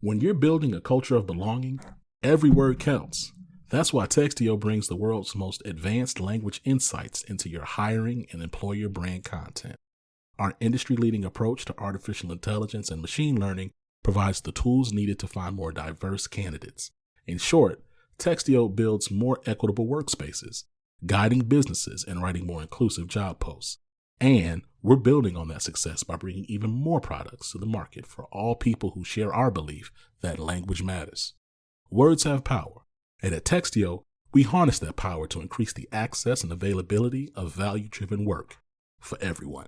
When you're building a culture of belonging, every word counts. That's why Textio brings the world's most advanced language insights into your hiring and employer brand content. Our industry-leading approach to artificial intelligence and machine learning provides the tools needed to find more diverse candidates. In short, Textio builds more equitable workspaces, guiding businesses and writing more inclusive job posts. And we're building on that success by bringing even more products to the market for all people who share our belief that language matters. Words have power, and at Textio, we harness that power to increase the access and availability of value-driven work for everyone.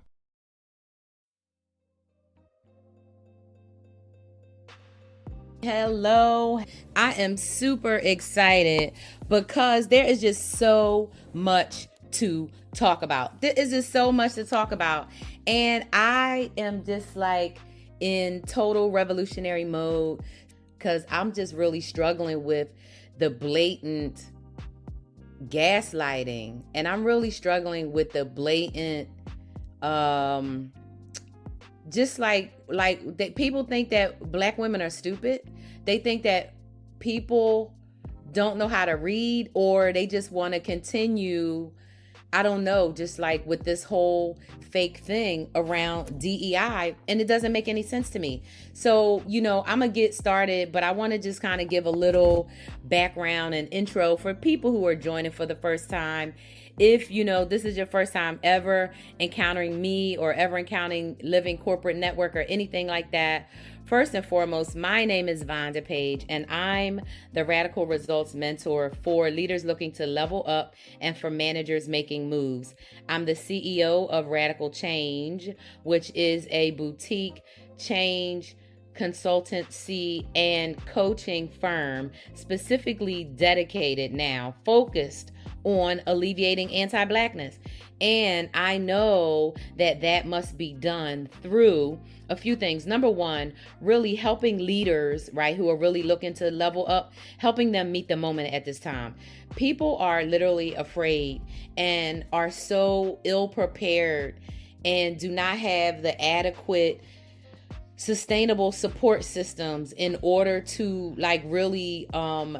Hello. I am super excited because there is just so much to talk about. There is just so much to talk about. And I am just like in total revolutionary mode because I'm just really struggling with the blatant gaslighting. And I'm really struggling with the blatant just like people think that Black women are stupid. They think that people don't know how to read, or they just want to continue, I don't know, just like with this whole fake thing around DEI, and it doesn't make any sense to me. So, I'm gonna get started, but I want to just kind of give a little background and intro for people who are joining for the first time. If this is your first time ever encountering me or ever encountering Living Corporate Network or anything like that, first and foremost, my name is Vonda Page, and I'm the Radical Results Mentor for leaders looking to level up and for managers making moves. I'm the CEO of Radical Change, which is a boutique change consultancy and coaching firm specifically dedicated now, focused on alleviating anti-Blackness. And I know that must be done through a few things. Number one, really helping leaders, right, who are really looking to level up, helping them meet the moment at this time. People are literally afraid and are so ill prepared and do not have the adequate sustainable support systems in order to really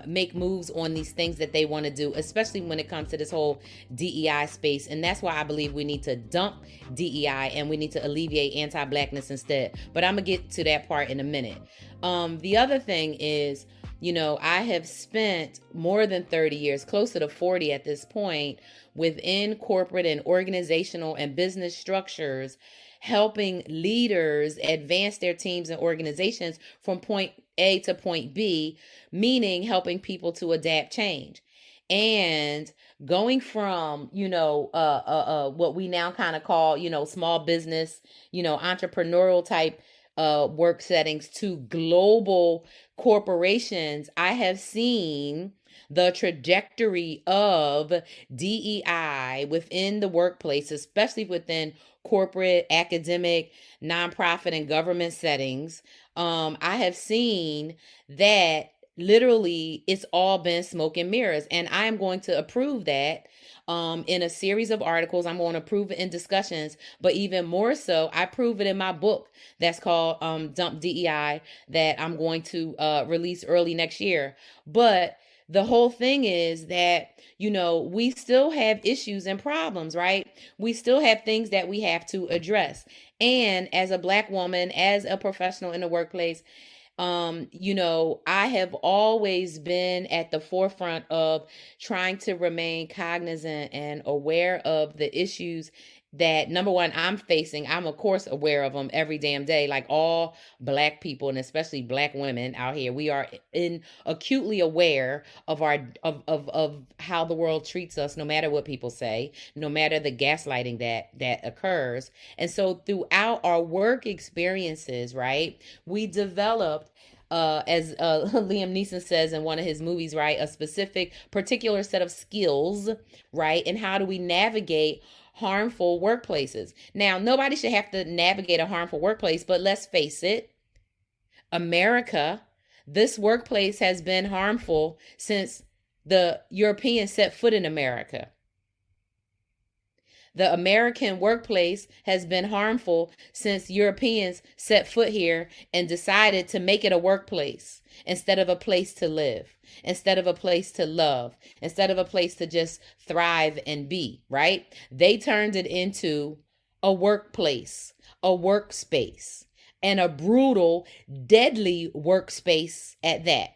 make moves on these things that they want to do, especially when it comes to this whole DEI space. And that's why I believe we need to dump DEI and we need to alleviate anti-Blackness instead. But I'm gonna get to that part in a minute. The other thing is, I have spent more than 30 years, closer to 40 at this point, within corporate and organizational and business structures, helping leaders advance their teams and organizations from point A to point B, meaning helping people to adapt change. And going from, what we now kind of call, small business, entrepreneurial type work settings to global corporations, I have seen the trajectory of DEI within the workplace, especially within corporate, academic, nonprofit, and government settings. I have seen that literally it's all been smoke and mirrors, and I am going to approve that in a series of articles. I'm going to prove it in discussions, but even more so, I prove it in my book that's called Dump DEI that I'm going to release early next year. But the whole thing is that, we still have issues and problems, right? We still have things that we have to address. And as a Black woman, as a professional in the workplace, I have always been at the forefront of trying to remain cognizant and aware of the issues that, number one, I'm facing. I'm of course aware of them every damn day, like all Black people, and especially Black women out here. We are acutely aware of of how the world treats us, no matter what people say, no matter the gaslighting that occurs. And so throughout our work experiences, right, we developed as Liam Neeson says in one of his movies, right, a specific particular set of skills, right? And how do we navigate harmful workplaces? Now, nobody should have to navigate a harmful workplace, but let's face it, America, this workplace has been harmful since the Europeans set foot in America. The American workplace has been harmful since Europeans set foot here and decided to make it a workplace instead of a place to live, instead of a place to love, instead of a place to just thrive and be, right? They turned it into a workplace, a workspace, and a brutal, deadly workspace at that.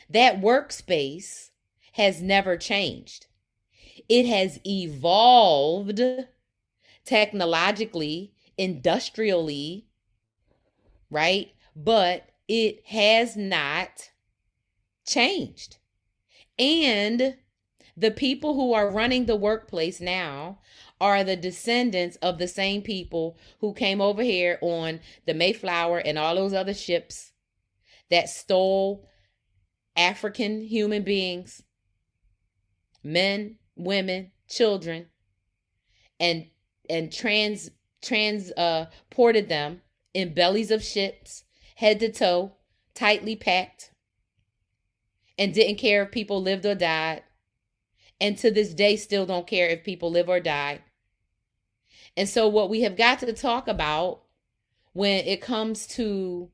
That workspace has never changed. It has evolved technologically, industrially, right? But it has not changed. And the people who are running the workplace now are the descendants of the same people who came over here on the Mayflower and all those other ships that stole African human beings, men, women, children, and transported them in bellies of ships, head to toe, tightly packed, and didn't care if people lived or died, and to this day still don't care if people live or die. And so what we have got to talk about when it comes to,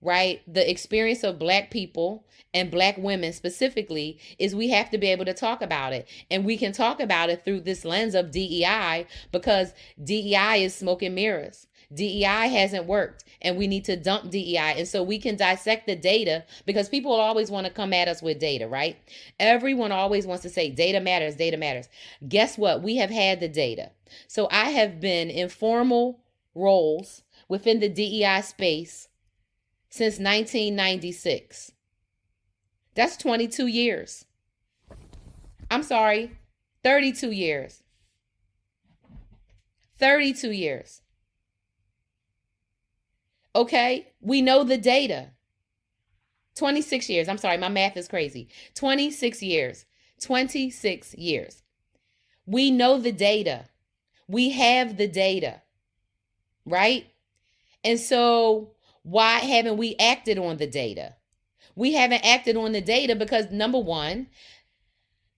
right, the experience of Black people and Black women specifically is we have to be able to talk about it. And we can talk about it through this lens of DEI, because DEI is smoke and mirrors. DEI hasn't worked, and we need to dump DEI. And so we can dissect the data, because people always want to come at us with data, right? Everyone always wants to say data matters, data matters. Guess what? We have had the data. So I have been in formal roles within the DEI space since 1996. That's 22 years. I'm sorry, 32 years. 32 years. Okay, we know the data. 26 years. I'm sorry, my math is crazy. 26 years. 26 years. We know the data. We have the data, right? And so why haven't we acted on the data? We haven't acted on the data because, number one,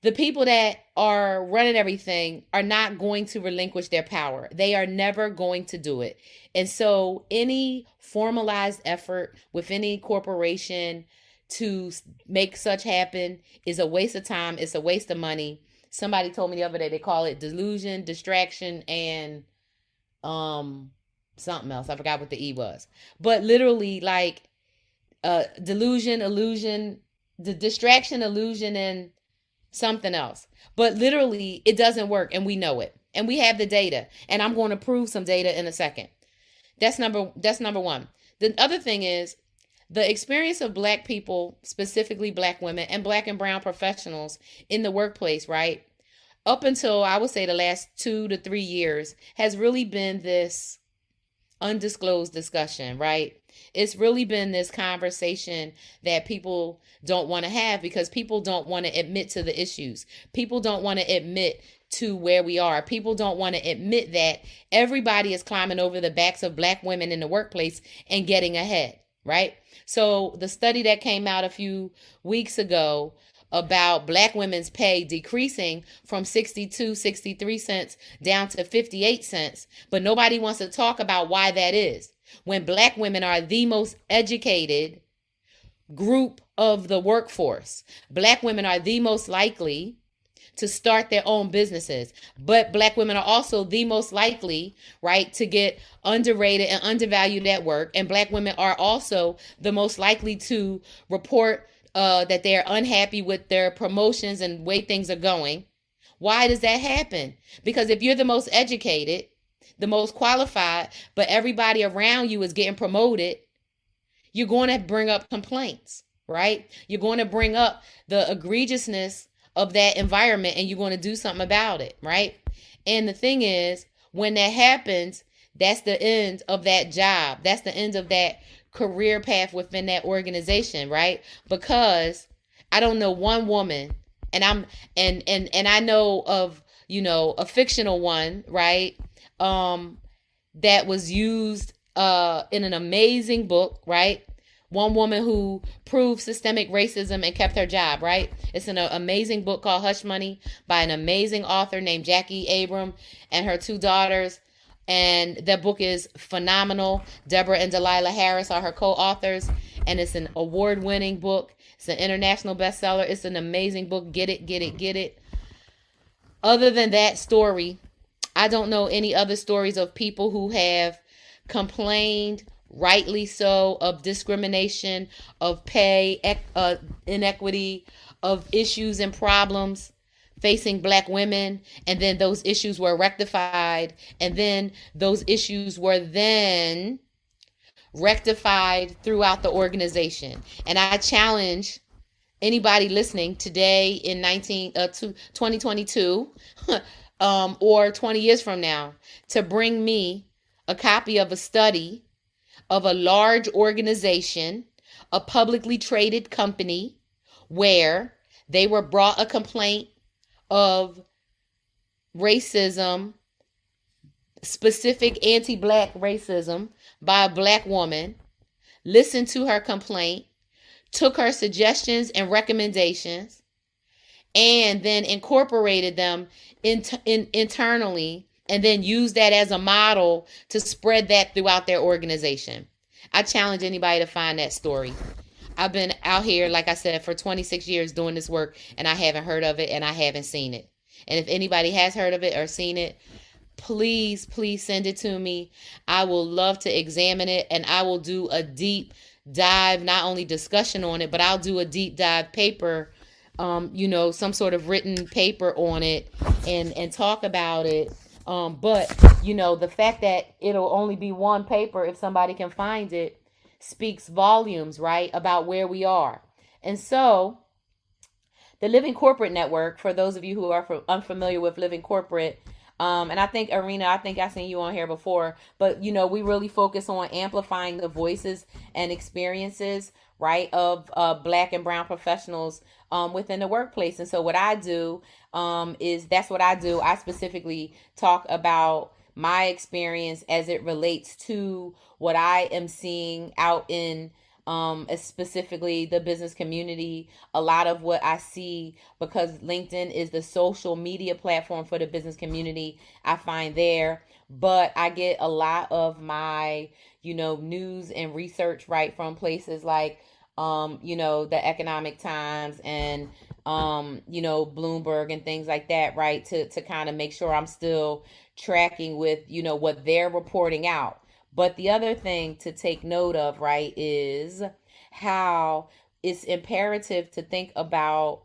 the people that are running everything are not going to relinquish their power. They are never going to do it. And so any formalized effort with any corporation to make such happen is a waste of time. It's a waste of money. Somebody told me the other day, they call it delusion, distraction, and something else. I forgot what the E was. But literally, like, delusion, illusion, the distraction, illusion, and something else. But literally, it doesn't work, and we know it. And we have the data. And I'm going to prove some data in a second. That's number one. The other thing is the experience of Black people, specifically Black women and Black and brown professionals in the workplace, right? Up until, I would say, the last 2 to 3 years has really been this undisclosed discussion, right? It's really been this conversation that people don't want to have because people don't want to admit to the issues. People don't want to admit to where we are. People don't want to admit that everybody is climbing over the backs of Black women in the workplace and getting ahead, right? So the study that came out a few weeks ago about Black women's pay decreasing from 63 cents down to 58 cents, but nobody wants to talk about why that is. When Black women are the most educated group of the workforce, Black women are the most likely to start their own businesses, but Black women are also the most likely, right, to get underrated and undervalued at work, and Black women are also the most likely to report that they're unhappy with their promotions and way things are going. Why does that happen? Because if you're the most educated, the most qualified, but everybody around you is getting promoted, you're going to bring up complaints, right? You're going to bring up the egregiousness of that environment, and you're going to do something about it, right? And the thing is, when that happens, that's the end of that job. That's the end of that career path within that organization, right? Because I don't know one woman, and I know of, a fictional one, right? That was used in an amazing book, right? one woman who proved systemic racism and kept her job, right? It's an amazing book called Hush Money by an amazing author named Jackie Abram and her two daughters. And that book is phenomenal. Deborah and Delilah Harris are her co-authors, and it's an award-winning book. It's an international bestseller. It's an amazing book. Get it, get it, get it. Other than that story, I don't know any other stories of people who have complained, rightly so, of discrimination, of pay inequity, of issues and problems facing Black women, and then those issues were rectified, and then those issues were then rectified throughout the organization. And I challenge anybody listening today in 2022 or 20 years from now to bring me a copy of a study of a large organization, a publicly traded company, where they were brought a complaint of racism, specific anti-Black racism by a Black woman, listened to her complaint, took her suggestions and recommendations, and then incorporated them internally, and then used that as a model to spread that throughout their organization. I challenge anybody to find that story. I've been out here, like I said, for 26 years doing this work, and I haven't heard of it, and I haven't seen it. And if anybody has heard of it or seen it, please send it to me. I will love to examine it, and I will do a deep dive, not only discussion on it, but I'll do a deep dive paper, some sort of written paper on it and talk about it. But the fact that it'll only be one paper, if somebody can find it, speaks volumes, right, about where we are. And so the Living Corporate Network, for those of you who are unfamiliar with Living Corporate, and I think, Arena, I've seen you on here before, but, we really focus on amplifying the voices and experiences, right, of Black and brown professionals within the workplace. And so what I do that's what I do. I specifically talk about my experience as it relates to what I am seeing out in specifically the business community. A lot of what I see, because LinkedIn is the social media platform for the business community, I find there. But I get a lot of my, news and research, right, from places like, the Economic Times and, Bloomberg and things like that, right, to kind of make sure I'm still tracking with, what they're reporting out. But the other thing to take note of, right, is how it's imperative to think about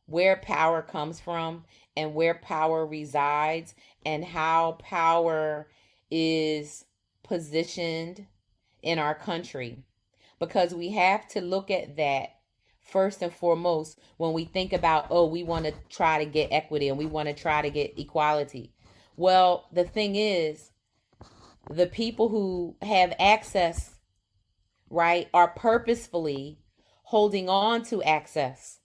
where power comes from and where power resides and how power is positioned in our country. Because we have to look at that first and foremost when we think about, we want to try to get equity and we want to try to get equality. Well, the thing is, the people who have access, right, are purposefully holding on to access.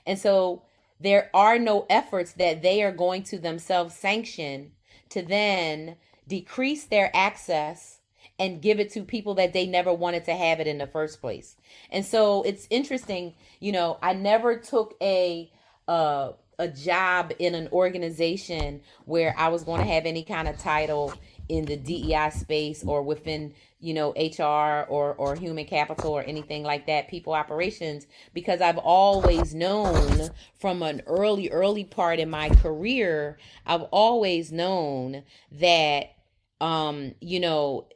And so there are no efforts that they are going to themselves sanction to then decrease their access and give it to people that they never wanted to have it in the first place. And so it's interesting, I never took a job in an organization where I was going to have any kind of title in the DEI space or within, HR or human capital or anything like that, people operations, because I've always known from an early part in my career, I've always known that,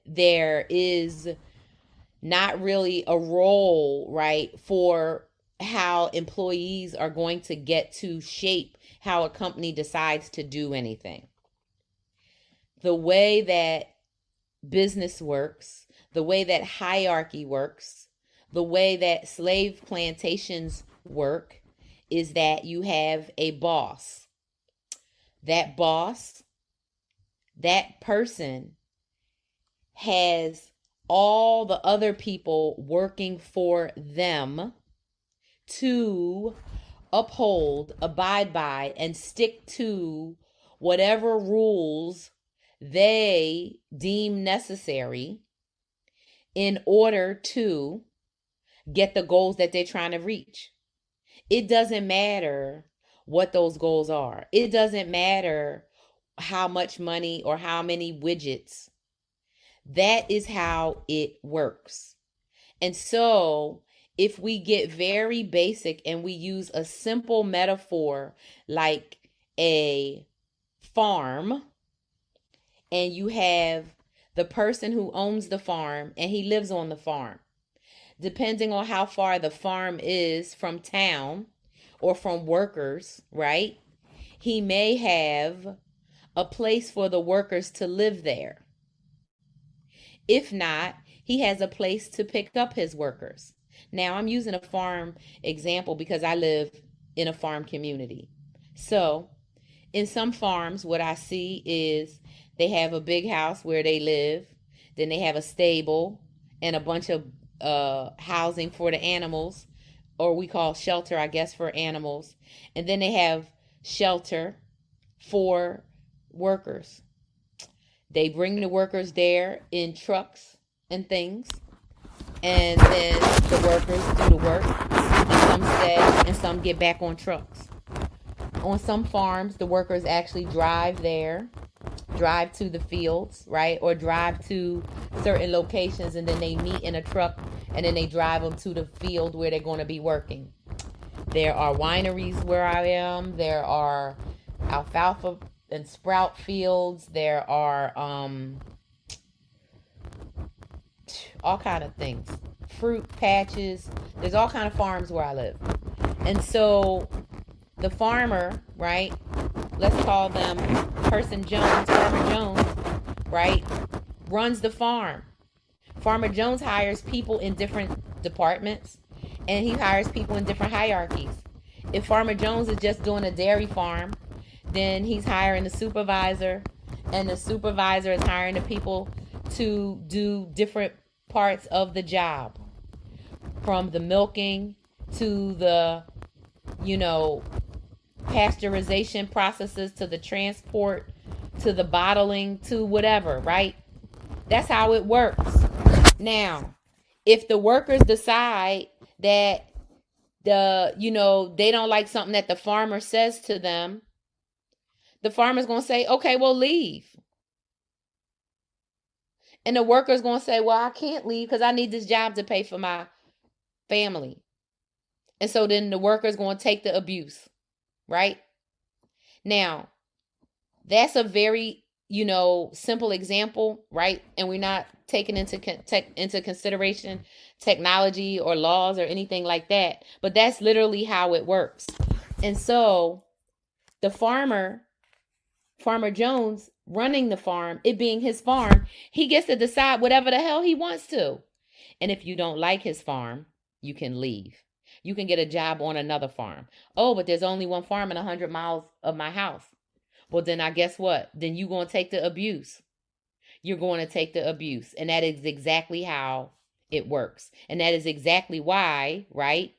there is not really a role, right, for how employees are going to get to shape how a company decides to do anything. The way that business works, the way that hierarchy works, the way that slave plantations work is that you have a boss. That boss, that person has all the other people working for them to uphold, abide by, and stick to whatever rules they deem necessary in order to get the goals that they're trying to reach. It doesn't matter what those goals are. It doesn't matter how much money or how many widgets. That is how it works. And so, if we get very basic and we use a simple metaphor like a farm, and you have the person who owns the farm and he lives on the farm. Depending on how far the farm is from town or from workers, right? He may have a place for the workers to live there. If not, he has a place to pick up his workers. Now, I'm using a farm example because I live in a farm community. So, in some farms, what I see is they have a big house where they live. Then they have a stable and a bunch of housing for the animals, or we call shelter, I guess, for animals. And then they have shelter for workers. They bring the workers there in trucks and things. And then the workers do the work. And some stay and some get back on trucks. On some farms, the workers actually drive to the fields, right? Or drive to certain locations, and then they meet in a truck, and then they drive them to the field where they're going to be working. There are wineries where I am. There are alfalfa and sprout fields. There are all kind of things. Fruit patches. There's all kind of farms where I live. And so the farmer, right? Let's call them person Jones, Farmer Jones, right? Runs the farm. Farmer Jones hires people in different departments, and he hires people in different hierarchies. If Farmer Jones is just doing a dairy farm, then he's hiring the supervisor, and the supervisor is hiring the people to do different parts of the job, from the milking to the, pasteurization processes, to the transport, to the bottling, to whatever, right? That's how it works. Now, if the workers decide that they don't like something that the farmer says to them, the farmer's going to say, okay, well, leave. And the worker's going to say, well, I can't leave because I need this job to pay for my family. And so then the worker's going to take the abuse, right? Now, that's a very, simple example, right? And we're not taking into consideration technology or laws or anything like that. But that's literally how it works. And so the Farmer Jones, running the farm, it being his farm, he gets to decide whatever the hell he wants to. And if you don't like his farm, you can leave. You can get a job on another farm. Oh, but there's only one farm in 100 miles of my house. Well, then I guess what? Then you're going to take the abuse. You're going to take the abuse. And that is exactly how it works. And that is exactly why, right?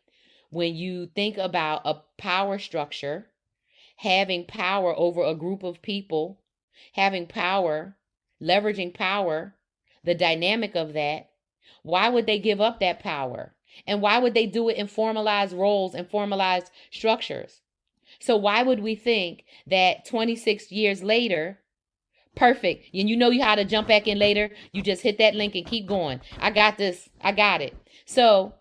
When you think about a power structure, having power over a group of people, having power, leveraging power, the dynamic of that, why would they give up that power? And why would they do it in formalized roles and formalized structures? So why would we think that 26 years later, perfect, and you how to jump back in later, you just hit that link and keep going. I got this. I got it. So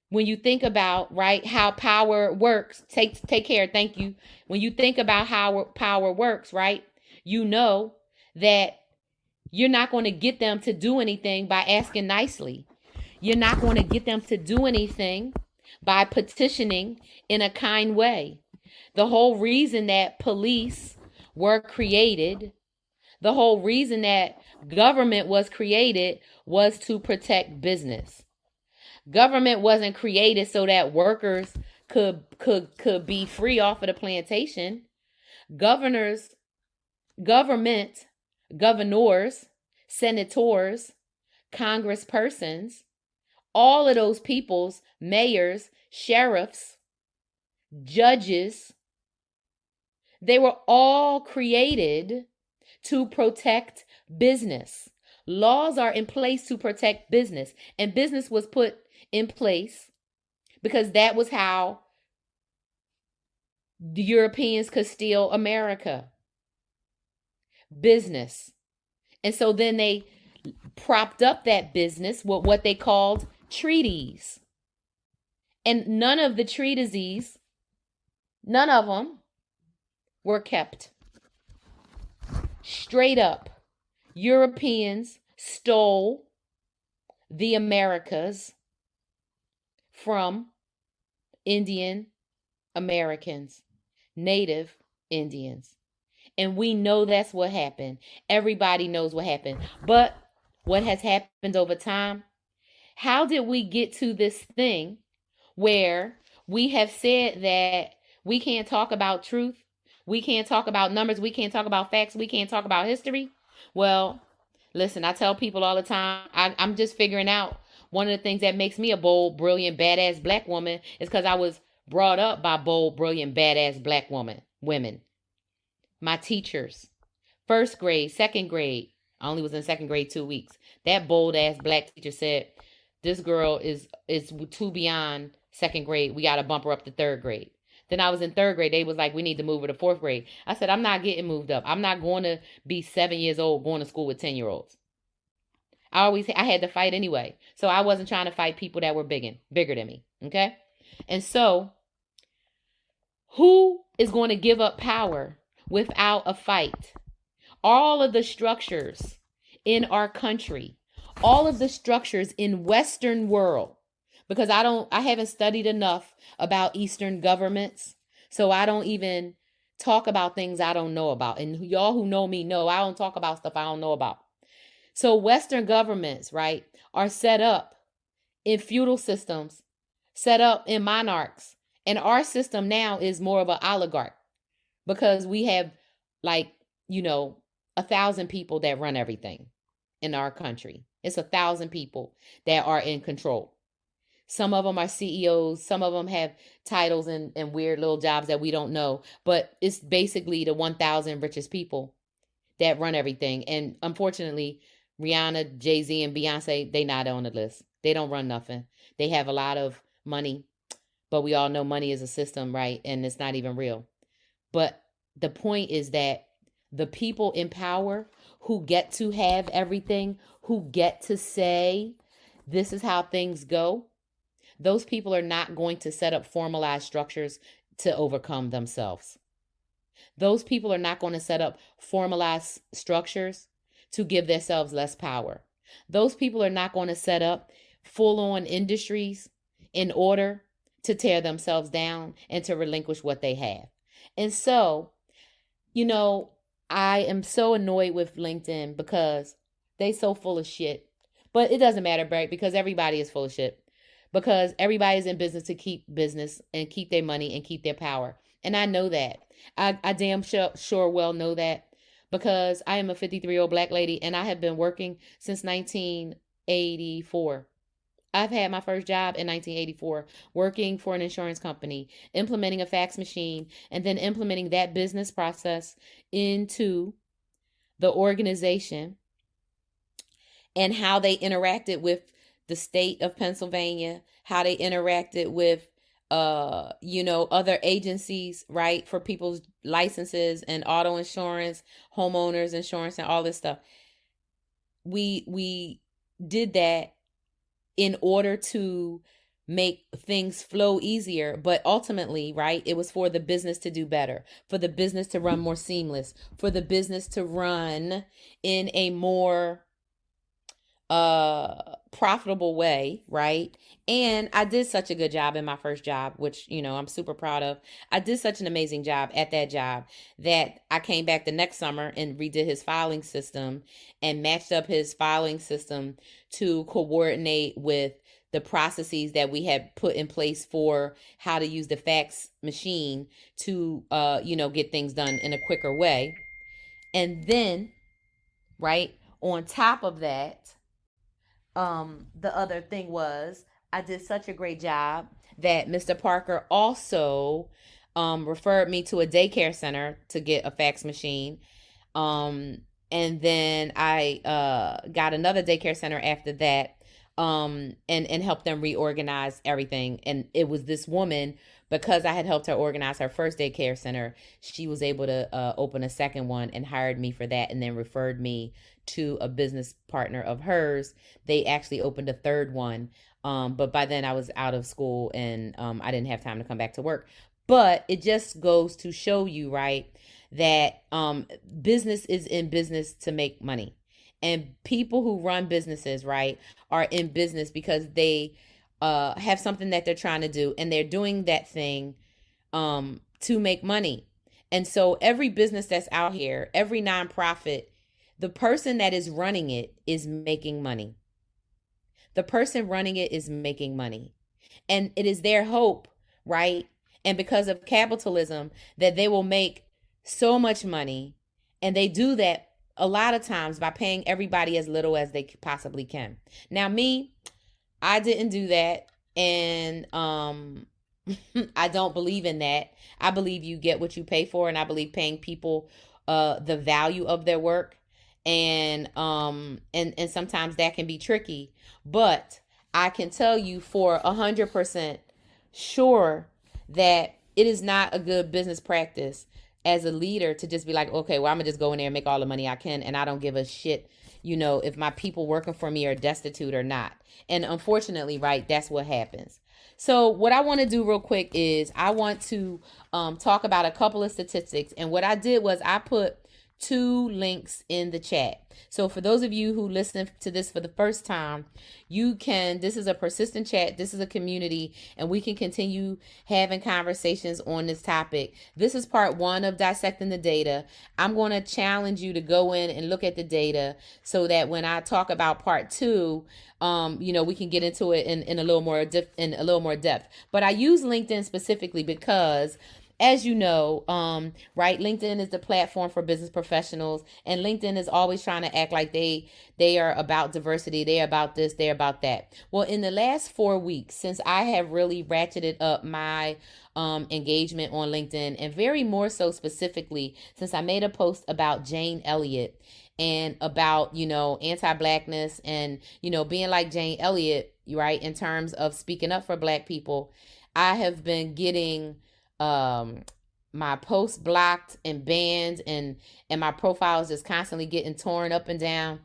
when you think about, right, how power works, take care. Thank you. When you think about how power works, right, you know that you're not going to get them to do anything by asking nicely. You're not going to get them to do anything by petitioning in a kind way. The whole reason that police were created, the whole reason that government was created was to protect business. Government wasn't created so that workers could be free off of the plantation. Governors, senators, congresspersons, all of those peoples, mayors, sheriffs, judges, they were all created to protect business. Laws are in place to protect business, and business was put in place because that was how the Europeans could steal America. Business. And so then they propped up that business with what they called treaties. And none of the treatises, none of them were kept. Straight up, Europeans stole the Americas from Indian Americans, Native Indians. And we know that's what happened. Everybody knows what happened. But what has happened over time? How did we get to this thing where we have said that we can't talk about truth? We can't talk about numbers. We can't talk about facts. We can't talk about history. Well, listen, I tell people all the time, I'm just figuring out one of the things that makes me a bold, brilliant, badass black woman is because I was brought up by bold, brilliant, badass black women. My teachers, first grade, second grade, I only was in second grade 2 weeks. That bold ass black teacher said, this girl is too beyond second grade. We got to bump her up to third grade. Then I was in third grade. They was like, we need to move her to fourth grade. I said, I'm not getting moved up. I'm not going to be 7 years old going to school with 10-year-olds. I had to fight anyway. So I wasn't trying to fight people that were bigger than me. Okay. And so who is going to give up power without a fight? All of the structures in our country, all of the structures in Western world, because I haven't studied enough about Eastern governments. So I don't even talk about things I don't know about. And y'all who know me know I don't talk about stuff I don't know about. So Western governments, right, are set up in feudal systems, set up in monarchs. And our system now is more of an oligarch because we have 1,000 people that run everything in our country. It's 1,000 people that are in control. Some of them are CEOs. Some of them have titles and weird little jobs that we don't know. But it's basically the 1,000 richest people that run everything. And unfortunately, Rihanna, Jay-Z, and Beyonce, they not on the list. They don't run nothing. They have a lot of money. But we all know money is a system, right? And it's not even real. But the point is that the people in power who get to have everything, who get to say, this is how things go, those people are not going to set up formalized structures to overcome themselves. Those people are not going to set up formalized structures to give themselves less power. Those people are not going to set up full-on industries in order to tear themselves down and to relinquish what they have. And so, I am so annoyed with LinkedIn because they so full of shit. But it doesn't matter, Brett, because everybody is full of shit. Because everybody is in business to keep business and keep their money and keep their power. And I know that. I damn sure well know that because I am a 53-year-old black lady and I have been working since 1984. I've had my first job in 1984, working for an insurance company, implementing a fax machine, and then implementing that business process into the organization and how they interacted with the state of Pennsylvania, how they interacted with, other agencies, right, for people's licenses and auto insurance, homeowners insurance, and all this stuff. We did that in order to make things flow easier, but ultimately, right, it was for the business to do better, for the business to run more seamless, for the business to run in a more profitable way, right? And I did such a good job in my first job, which, I'm super proud of. I did such an amazing job at that job that I came back the next summer and redid his filing system and matched up his filing system to coordinate with the processes that we had put in place for how to use the fax machine to, get things done in a quicker way. And then, right, on top of that, the other thing was I did such a great job that Mr. Parker also referred me to a daycare center to get a fax machine. And then I got another daycare center after that and help them reorganize everything. And it was this woman, because I had helped her organize her first daycare center, she was able to open a second one and hired me for that, and then referred me to a business partner of hers. They actually opened a third one, but by then I was out of school, and I didn't have time to come back to work. But it just goes to show you, right, that business is in business to make money. And people who run businesses, right, are in business because they have something that they're trying to do, and they're doing that thing to make money. And so every business that's out here, every nonprofit, the person that is running it is making money. The person running it is making money. And it is their hope, right? And because of capitalism, that they will make so much money. And they do that a lot of times by paying everybody as little as they possibly can. Now, me, I didn't do that. And I don't believe in that. I believe you get what you pay for. And I believe paying people the value of their work. And sometimes that can be tricky. But I can tell you for 100% sure that it is not a good business practice as a leader to just be like, okay, well, I'm gonna just go in there and make all the money I can, and I don't give a shit, if my people working for me are destitute or not. And unfortunately, right, that's what happens. So what I want to do real quick is I want to talk about a couple of statistics. And what I did was I put 2 links in the chat. So for those of you who listen to this for the first time, this is a persistent chat. This is a community, and we can continue having conversations on this topic. This is part 1 of Dissecting the Data. I'm going to challenge you to go in and look at the data so that when I talk about part 2, we can get into it in a little more depth. But I use LinkedIn specifically because, as you know, right, LinkedIn is the platform for business professionals, and LinkedIn is always trying to act like they are about diversity, they're about this, they're about that. Well, in the last 4 weeks, since I have really ratcheted up my engagement on LinkedIn, and very more so specifically since I made a post about Jane Elliott and about, anti-blackness and, being like Jane Elliott, right, in terms of speaking up for Black people, I have been getting my posts blocked and banned, and my profile is just constantly getting torn up and down.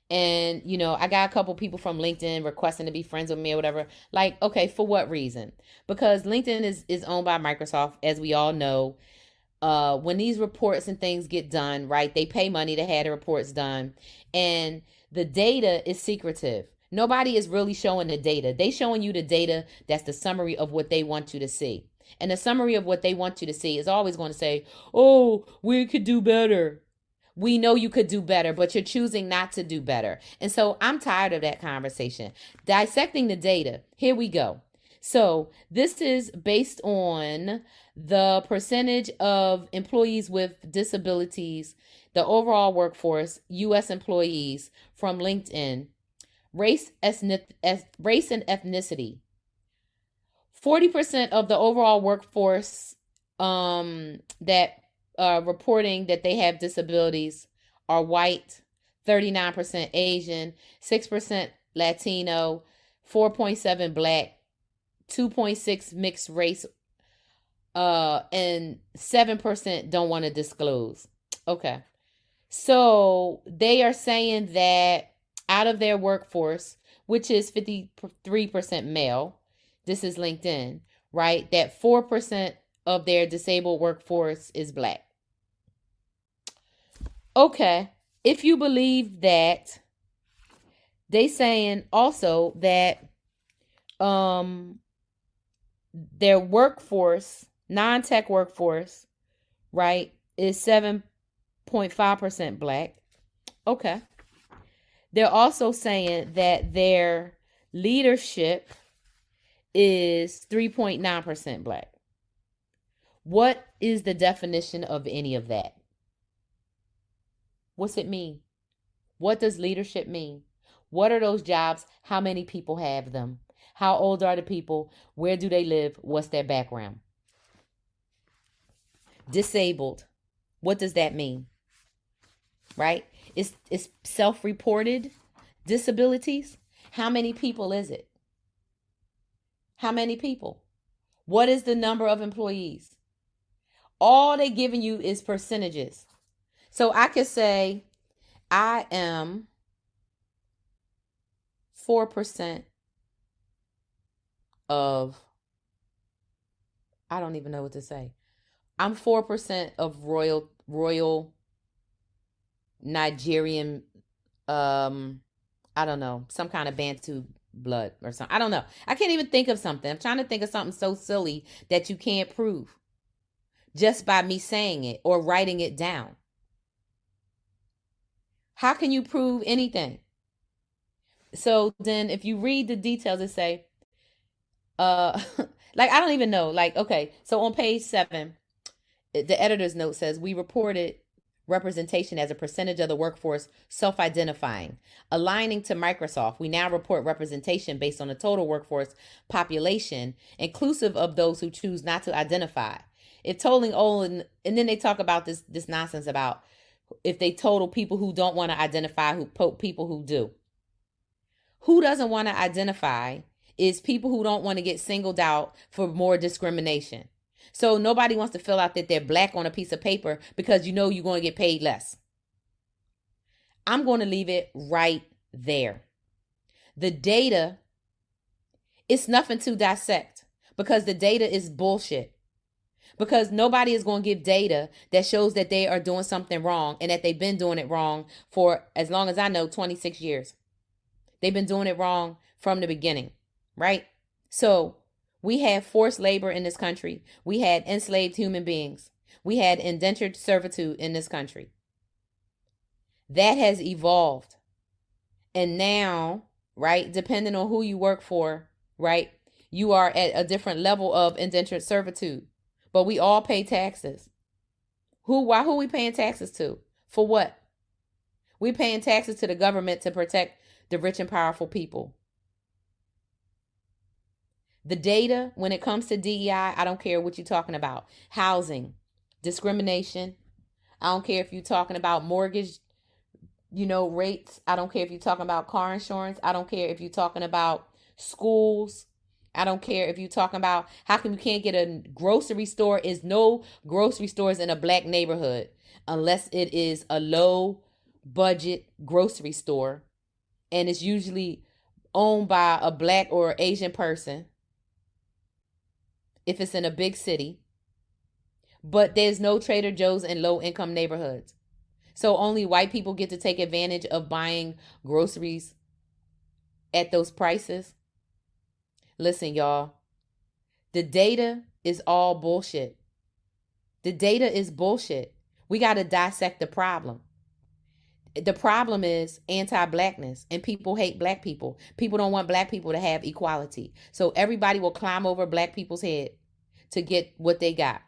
And I got a couple people from LinkedIn requesting to be friends with me or whatever. Like, okay, for what reason? Because LinkedIn is owned by Microsoft, as we all know. When these reports and things get done, right, they pay money to have the reports done, and the data is secretive. Nobody is really showing the data. They showing you the data that's the summary of what they want you to see. And the summary of what they want you to see is always going to say, oh, we could do better. We know you could do better, but you're choosing not to do better. And so I'm tired of that conversation. Dissecting the data. Here we go. So this is based on the percentage of employees with disabilities, the overall workforce, U.S. employees from LinkedIn, race and ethnicity. 40% of the overall workforce that reporting that they have disabilities are white, 39% Asian, 6% Latino, 4.7 Black, 2.6 mixed race, and 7% don't want to disclose. Okay. So they are saying that out of their workforce, which is 53% male, this is LinkedIn, right, that 4% of their disabled workforce is Black. Okay. If you believe that, they saying also that their workforce, non-tech workforce, right, is 7.5% Black. Okay. They're also saying that their leadership is 3.9% Black. What is the definition of any of that? What's it mean? What does leadership mean? What are those jobs? How many people have them? How old are the people? Where do they live? What's their background? Disabled. What does that mean? Right? It's self-reported disabilities. How many people is it? How many people? What is the number of employees? All they giving you is percentages. So I could say I am 4% of, I don't even know what to say. I'm 4% of royal Nigerian, I don't know, some kind of Bantu blood or something. I don't know. I can't even think of something. I'm trying to think of something so silly that you can't prove just by me saying it or writing it down. How can you prove anything? So then if you read the details, it say, like, I don't even know. Like, okay, so on page 7, the editor's note says, we reported representation as a percentage of the workforce self-identifying. Aligning to Microsoft, we now report representation based on the total workforce population, inclusive of those who choose not to identify. If totaling all, and then they talk about this nonsense about if they total people who don't want to identify, people who do. Who doesn't want to identify is people who don't want to get singled out for more discrimination. So nobody wants to fill out that they're black on a piece of paper because you know you're going to get paid less. I'm going to leave it right there. The data, it's nothing to dissect because the data is bullshit. Because nobody is going to give data that shows that they are doing something wrong and that they've been doing it wrong for, as long as I know, 26 years. They've been doing it wrong from the beginning, right? So we had forced labor in this country. We had enslaved human beings. We had indentured servitude in this country. That has evolved. And now, right, depending on who you work for, right, you are at a different level of indentured servitude. But we all pay taxes. Who are we paying taxes to? For what? We're paying taxes to the government to protect the rich and powerful people. The data, when it comes to DEI, I don't care what you're talking about. Housing, discrimination. I don't care if you're talking about mortgage, rates. I don't care if you're talking about car insurance. I don't care if you're talking about schools. I don't care if you're talking about how come you can't get a grocery store. Is no grocery stores in a black neighborhood unless it is a low budget grocery store. And it's usually owned by a black or Asian person if it's in a big city. But there's no Trader Joe's in low income neighborhoods. So only white people get to take advantage of buying groceries at those prices. Listen, y'all, the data is all bullshit. The data is bullshit. We got to dissect the problem. The problem is anti-blackness, and people hate black people. People don't want black people to have equality. So everybody will climb over black people's head to get what they got.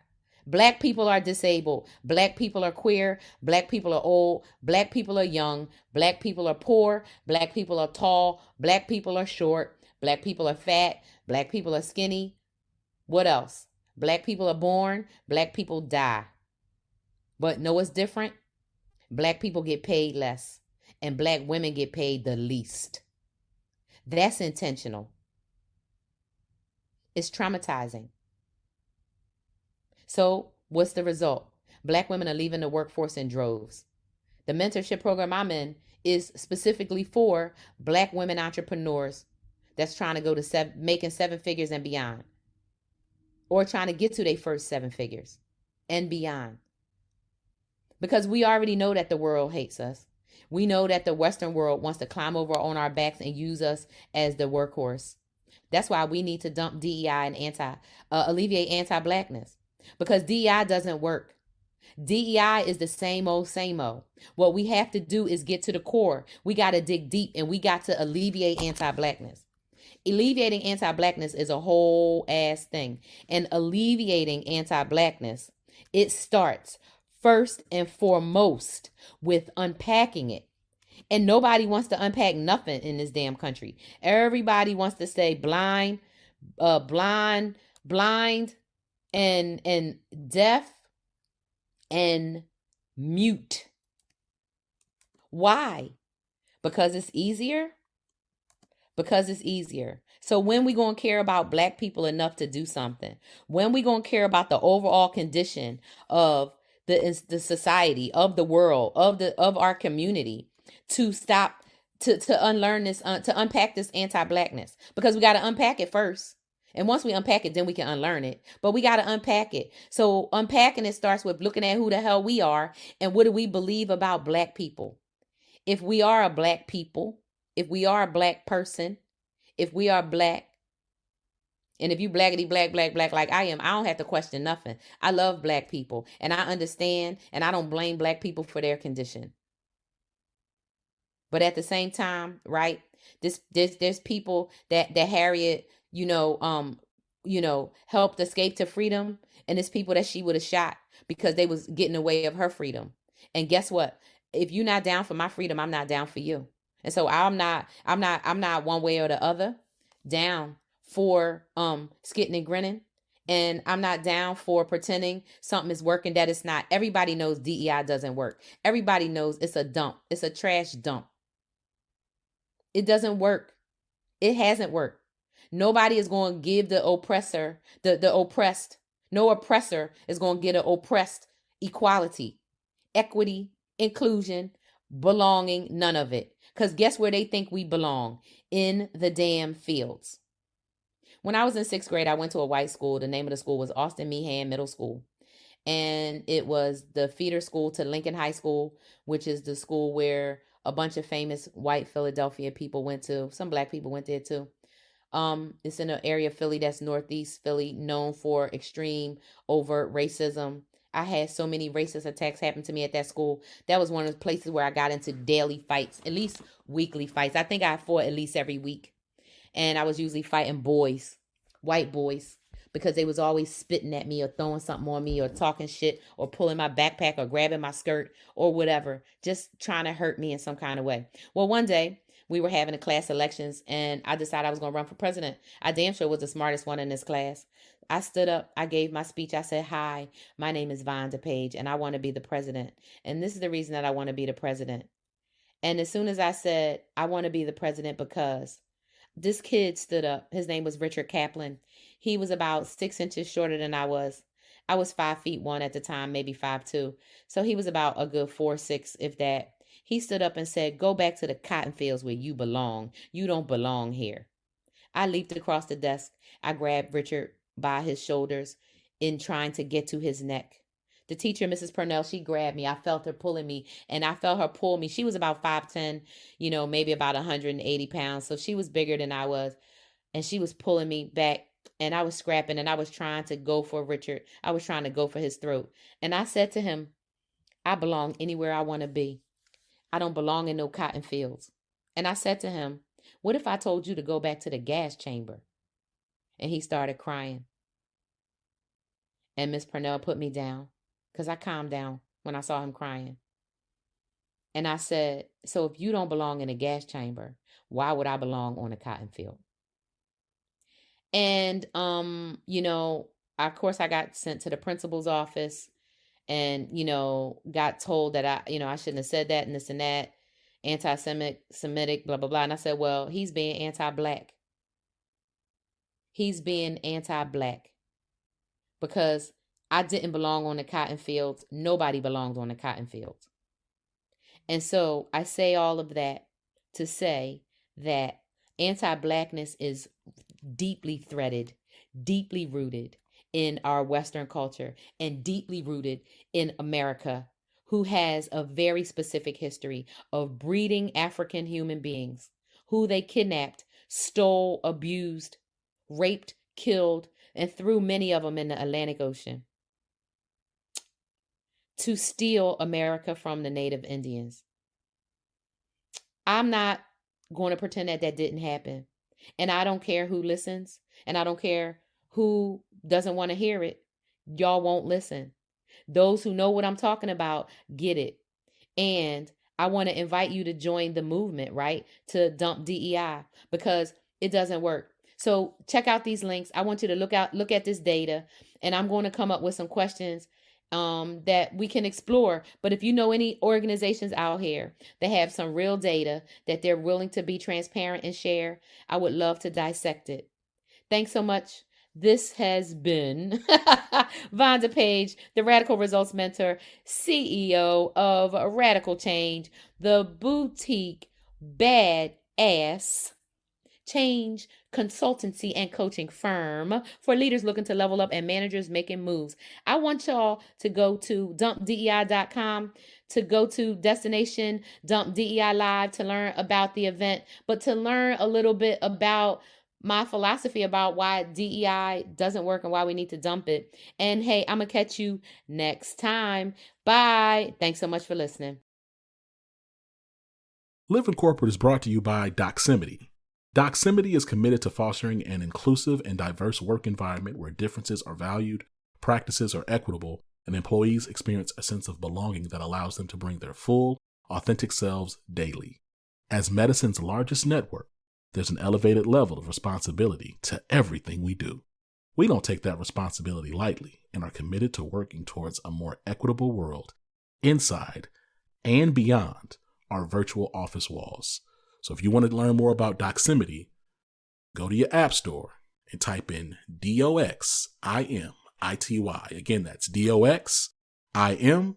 Black people are disabled. Black people are queer. Black people are old. Black people are young. Black people are poor. Black people are tall. Black people are short. Black people are fat. Black people are skinny. What else? Black people are born. Black people die. But know what's different? Black people get paid less, and black women get paid the least. That's intentional. It's traumatizing. So what's the result? Black women are leaving the workforce in droves. The mentorship program I'm in is specifically for black women entrepreneurs that's trying to go to making 7 figures and beyond, or trying to get to their first 7 figures and beyond. Because we already know that the world hates us. We know that the Western world wants to climb over on our backs and use us as the workhorse. That's why we need to dump DEI and alleviate anti-blackness. Because DEI doesn't work. DEI is the same old, same old. What we have to do is get to the core. We got to dig deep, and we got to alleviate anti-blackness. Alleviating anti-blackness is a whole ass thing. And alleviating anti-blackness, it starts first and foremost with unpacking it. And nobody wants to unpack nothing in this damn country. Everybody wants to stay blind, and deaf and mute. Why? Because it's easier? because it's easier. So when we going to care about black people enough to do something? When we going to care about the overall condition of the society, of the world, of our community, to stop, to unlearn this, to unpack this anti-blackness? Because we got to unpack it first. And once we unpack it, then we can unlearn it. But we got to unpack it. So unpacking it starts with looking at who the hell we are and what do we believe about black people. If we are a black people, if we are a black person, if we are black, and if you blackity black like I am, I don't have to question nothing. I love black people and I understand, and I don't blame black people for their condition. But at the same time, right, there's people that Harriet, helped escape to freedom, and it's people that she would have shot because they was getting away of her freedom. And guess what? If you're not down for my freedom, I'm not down for you. And so I'm not one way or the other down for skitting and grinning. And I'm not down for pretending something is working that it's not. Everybody knows DEI doesn't work. Everybody knows it's a dump. It's a trash dump. It doesn't work. It hasn't worked. Nobody is going to give the oppressor, the oppressed, no oppressor is going to get an oppressed equality, equity, inclusion, belonging, none of it. Because guess where they think we belong? In the damn fields. When I was in 6th grade, I went to a white school. The name of the school was Austin Meehan Middle School. And it was the feeder school to Lincoln High School, which is the school where a bunch of famous white Philadelphia people went to. Some black people went there too. It's in an area of Philly that's northeast Philly, known for extreme overt racism. I had so many racist attacks happen to me at that school. That was one of the places where I got into daily fights, at least weekly fights. I think I fought at least every week. And I was usually fighting boys, white boys, because they was always spitting at me or throwing something on me or talking shit or pulling my backpack or grabbing my skirt or whatever, just trying to hurt me in some kind of way. Well, one day we were having a class elections and I decided I was going to run for president. I damn sure was the smartest one in this class. I stood up, I gave my speech. I said, "Hi, my name is Von DePage and I want to be the president. And this is the reason that I want to be the president." And as soon as I said, "I want to be the president because," this kid stood up. His name was Richard Kaplan. He was about 6 inches shorter than I was. I was 5'1" at the time, maybe 5'2". So he was about a good 4'6", if that. He stood up and said, "Go back to the cotton fields where you belong. You don't belong here." I leaped across the desk. I grabbed Richard by his shoulders in trying to get to his neck. The teacher, Mrs. Purnell, she grabbed me. I felt her pulling me, and I felt her pull me. She was about 5'10", maybe about 180 pounds. So she was bigger than I was, and she was pulling me back, and I was scrapping, and I was trying to go for Richard. I was trying to go for his throat. And I said to him, "I belong anywhere I want to be. I don't belong in no cotton fields." And I said to him, "What if I told you to go back to the gas chamber?" And he started crying. And Miss Purnell put me down because I calmed down when I saw him crying. And I said, "So if you don't belong in a gas chamber, why would I belong on a cotton field?" And, of course, I got sent to the principal's office and, got told that I shouldn't have said that and this and that, anti-Semitic, blah, blah, blah. And I said, well, he's being anti-black. He's being anti-black because I didn't belong on the cotton fields. Nobody belonged on the cotton fields. And so I say all of that to say that anti-blackness is deeply threaded, deeply rooted in our Western culture and deeply rooted in America, who has a very specific history of breeding African human beings who they kidnapped, stole, abused, raped, killed, and threw many of them in the Atlantic Ocean to steal America from the Native Indians. I'm not going to pretend that that didn't happen. And I don't care who listens, and I don't care who doesn't want to hear it. Y'all won't listen. Those who know what I'm talking about get it. And I want to invite you to join the movement, right? To dump DEI, because it doesn't work. So check out these links. I want you to look at this data, and I'm going to come up with some questions that we can explore. But if you know any organizations out here that have some real data that they're willing to be transparent and share, I would love to dissect it. Thanks so much. This has been Vonda Page, the Radical Results Mentor, CEO of Radical Change, the boutique badass change consultancy and coaching firm for leaders looking to level up and managers making moves. I want y'all to go to dumpdei.com, to go to Destination Dump DEI Live to learn about the event, but to learn a little bit about my philosophy about why DEI doesn't work and why we need to dump it. And hey, I'm going to catch you next time. Bye. Thanks so much for listening. Live in Corporate is brought to you by Doximity. Doximity is committed to fostering an inclusive and diverse work environment where differences are valued, practices are equitable, and employees experience a sense of belonging that allows them to bring their full, authentic selves daily. As medicine's largest network, there's an elevated level of responsibility to everything we do. We don't take that responsibility lightly and are committed to working towards a more equitable world inside and beyond our virtual office walls. So if you want to learn more about Doximity, go to your app store and type in DOXIMITY. Again, that's DOXIMITY.